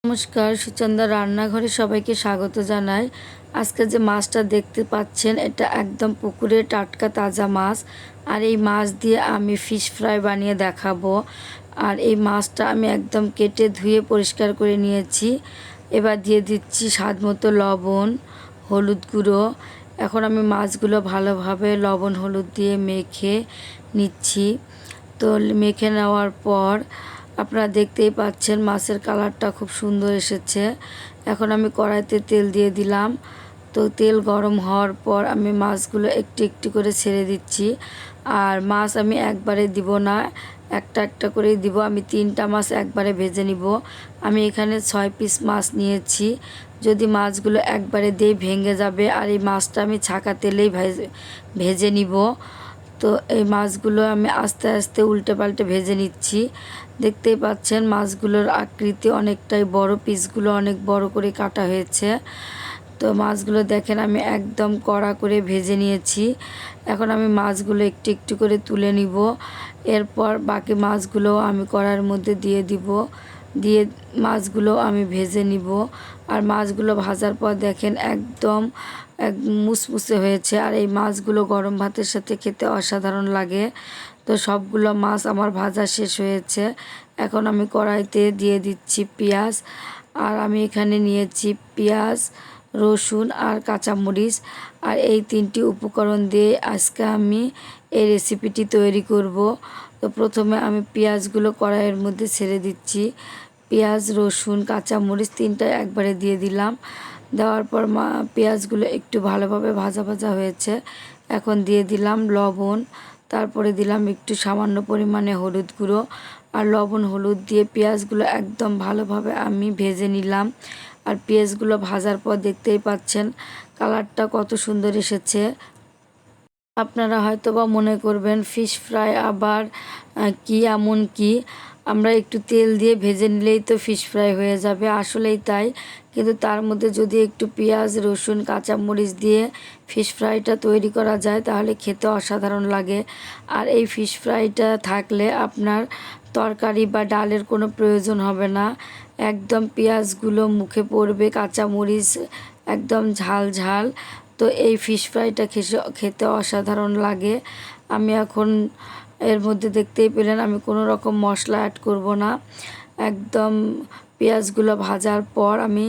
নমস্কার, সুচন্দা রান্নাঘরে সবাইকে স্বাগত জানাই। আজকে যে মাছটা দেখতে পাচ্ছেন এটা একদম পুকুরে টাটকা তাজা মাছ। আর এই মাছ দিয়ে আমি ফিশ ফ্রাই বানিয়ে দেখাবো। আর এই মাছটা আমি একদম কেটে ধুয়ে পরিষ্কার করে নিয়েছি। এবার দিয়ে দিচ্ছি স্বাদ মতো লবণ, হলুদ গুঁড়ো। এখন আমি মাছগুলো ভালোভাবে লবণ হলুদ দিয়ে মেখে নিচ্ছি। তো মেখে নেওয়ার পর আপনারা দেখতেই পাচ্ছেন মাছের কালারটা খুব সুন্দর এসেছে। এখন আমি কড়াইতে তেল দিয়ে দিলাম। তো তেল গরম হওয়ার পর আমি মাছগুলো একটু একটু করে ছেড়ে দিচ্ছি। আর মাছ আমি একবারে দিব না, একটা একটা করেই দিব। আমি 3টা মাছ একবারে ভেজে নিব। আমি এখানে 6 পিস মাছ নিয়েছি। যদি মাছগুলো একবারে দিয়ে ভেঙে যাবে। আর এই মাছটা আমি ছাঁকা তেলেই ভেজে নিব। তো এই মাছগুলো আমি আস্তে আস্তে উল্টে পাল্টে ভেজে নিচ্ছি। দেখতেই পাচ্ছেন মাছগুলোর আকৃতি অনেকটাই বড়, পিসগুলো অনেক বড় করে কাটা হয়েছে। তো মাছগুলো দেখেন আমি একদম কড়া করে ভেজে নিয়েছি। এখন আমি মাছগুলো একটু একটু করে তুলে নিব। এরপর বাকি মাছগুলো আমি কড়ার মধ্যে দিয়ে দিব। দিয়ে মাছগুলো আমি ভেজে নিব। আর মাছগুলো ভাজার পর দেখেন একদম মুসমুসে হয়েছে। আর এই মাছগুলো গরম ভাতের সাথে খেতে অসাধারণ লাগে। তো সবগুলো মাছ আমার ভাজা শেষ হয়েছে। এখন আমি কড়াইতে দিয়ে দিচ্ছি পেঁয়াজ। আর আমি এখানে নিয়েছি পেঁয়াজ, রসুন আর কাঁচামরিচ। আর এই 3টি উপকরণ দিয়ে আজকে আমি এই রেসিপিটি তৈরি করব। তো প্রথমে আমি পেঁয়াজগুলো কড়াইয়ের মধ্যে ছেড়ে দিচ্ছি। পেঁয়াজ, রসুন, কাঁচামরিচ 3টাই একবারে দিয়ে দিলাম। দেওয়ার পর পেঁয়াজগুলো একটু ভালোভাবে ভাজা ভাজা হয়েছে। এখন দিয়ে দিলাম লবণ। তারপরে দিলাম একটু সামান্য পরিমাণে হলুদ গুঁড়ো। আর লবণ হলুদ দিয়ে পেঁয়াজগুলো একদম ভালোভাবে আমি ভেজে নিলাম। আর পেঁয়াজগুলো ভাজার পর দেখতেই পাচ্ছেন কালারটা কত সুন্দর এসেছে। আপনারা হয়তো বা মনে করবেন ফিশ ফ্রাই আবার কি এমন কি, আমরা একটু তেল দিয়ে ভেজে নিলেই তো ফিশ ফ্রাই হয়ে যাবে। আসলেই তাই, কিন্তু তার মধ্যে যদি একটু পেঁয়াজ, রসুন, কাঁচামরিচ দিয়ে ফিশ ফ্রাইটা তৈরি করা যায় তাহলে খেতে অসাধারণ লাগে। আর এই ফিশ ফ্রাইটা থাকলে আপনার তরকারি বা ডালের কোনো প্রয়োজন হবে না। একদম পেঁয়াজগুলো মুখে পড়বে, কাঁচামরিচ একদম ঝাল ঝাল। তো এই ফিশ ফ্রাইটা খেতে অসাধারণ লাগে। আমি এখন এর মধ্যে দেখতেই পেলেন আমি কোনো রকম মশলা অ্যাড করব না। একদম পেঁয়াজগুলো ভাজার পর আমি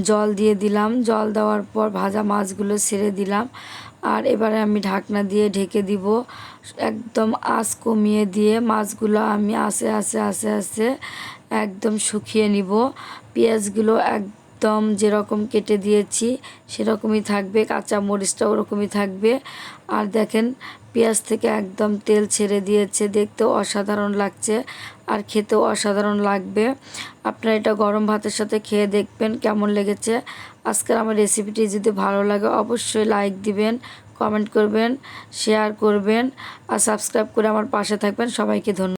জল দিয়ে দিলাম। জল দেওয়ার পর ভাজা মাছগুলো ছেড়ে দিলাম। আর এবারে আমি ঢাকনা দিয়ে ঢেকে দিব। একদম আঁচ কমিয়ে দিয়ে মাছগুলো আমি আস্তে আস্তে আস্তে আস্তে একদম শুকিয়ে নিব। পেঁয়াজগুলো একদম যেরকম কেটে দিয়েছি সেরকমই থাকবে, কাঁচা মরিচটা ওরকমই থাকবে। আর দেখেন পেঁয়াজ থেকে একদম তেল ছেড়ে দিয়েছে, দেখতেও অসাধারণ লাগছে আর খেতেও অসাধারণ লাগবে। আপনারা এটা গরম ভাতের সাথে খেয়ে দেখবেন কেমন লেগেছে। আজকের আমার রেসিপিটি যদি ভালো লাগে অবশ্যই লাইক দিবেন, কমেন্ট করবেন, শেয়ার করবেন আর সাবস্ক্রাইব করে আমার পাশে থাকবেন। সবাইকে ধন্যবাদ।